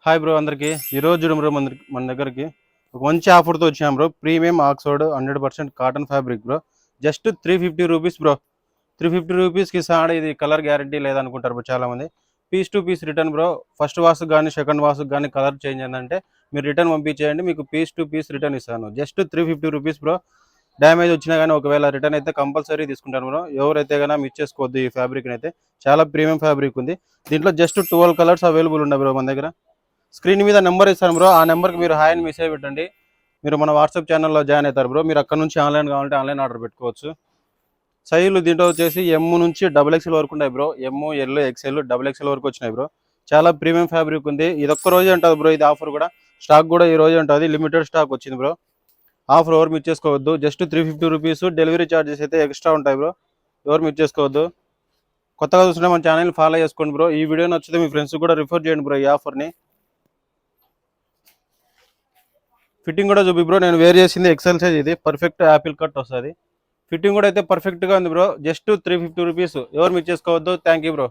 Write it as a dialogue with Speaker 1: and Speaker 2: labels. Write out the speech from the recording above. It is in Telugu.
Speaker 1: హాయ్ బ్రో అందరికి ఈరోజు చూడం బ్రో మన దగ్గరికి ఒక మంచి ఆఫర్తో వచ్చాం bro. Premium Oxford 100% cotton fabric bro. Just 350 rupees bro. 350 రూపీస్కి సాడ్ ఇది కలర్ గ్యారంటీ లేదనుకుంటారు బ్రో చాలామంది. Piece to piece return bro. First వాష్కి కానీ సెకండ్ వాష్కి కానీ కలర్ చేంజ్ అయిందంటే మీరు రిటర్న్ పంపించేయండి, మీకు పీస్ టు పీస్ రిటర్న్ ఇస్తాను. Just 350 rupees bro. డ్యామేజ్ వచ్చినా కానీ ఒకవేళ రిటర్న్ అయితే కంపల్సరీ తీసుకుంటాను బ్రో. ఎవరైతే కానీ మిస్ చేసుకోవద్దు ఈ ఫ్యాబ్రిక్ని అయితే. చాలా ప్రీమియం ఫ్యాబ్రిక్ ఉంది. దీంట్లో జస్ట్ 12 కలర్స్ అవైలబుల్ ఉన్నాయి బ్రో మన దగ్గర. స్క్రీన్ మీద నెంబర్ ఇస్తాను బ్రో. ఆ నెంబర్కి మీరు హాయ్ అని మెసేజ్ పెట్టండి. మీరు మన వాట్సాప్ ఛానల్లో జాయిన్ అవుతారు బ్రో. మీరు అక్కడ నుంచి ఆన్లైన్ కావాలంటే ఆన్లైన్ ఆర్డర్ పెట్టుకోవచ్చు. సైజులు దీంట్లో వచ్చేసి ఎమ్ నుంచి XXL వరకు ఉన్నాయి బ్రో. ఎమ్, ఎల్, XL, XXL వరకు వచ్చినాయి బ్రో. చాలా ప్రీమియం ఫ్యాబ్రిక్ ఉంది. ఇది ఒక్క రోజే ఉంటుంది బ్రో. ఇది ఆఫర్ కూడా, స్టాక్ కూడా ఈ రోజే ఉంటుంది. లిమిటెడ్ స్టాక్ వచ్చింది బ్రో. ఆఫర్ ఎవరు మిస్ చేసుకోవద్దు. Just 350 rupees. డెలివరీ ఛార్జెస్ అయితే ఎక్స్ట్రా ఉంటాయి బ్రో. ఎవరు మిస్ చేసుకోవద్దు. కొత్తగా చూస్తుంటే మన ఛానల్ ఫాలో చేసుకోండి బ్రో. ఈ వీడియో నచ్చితే మీ ఫ్రెండ్స్ కూడా రిఫర్ చేయండి బ్రో ఈ ఆఫర్ని. ఫిట్టింగ్ కూడా చూపి బ్రో. నేను వేర్ చేసింది ఎక్సెల్ సైజ్. ఇది పర్ఫెక్ట్ యాపిల్ కట్ వస్తుంది. ఫిట్టింగ్ కూడా అయితే పర్ఫెక్ట్గా ఉంది బ్రో. Just 350 rupees. ఎవరు మిస్ చేసుకోవద్దు. Thank you bro.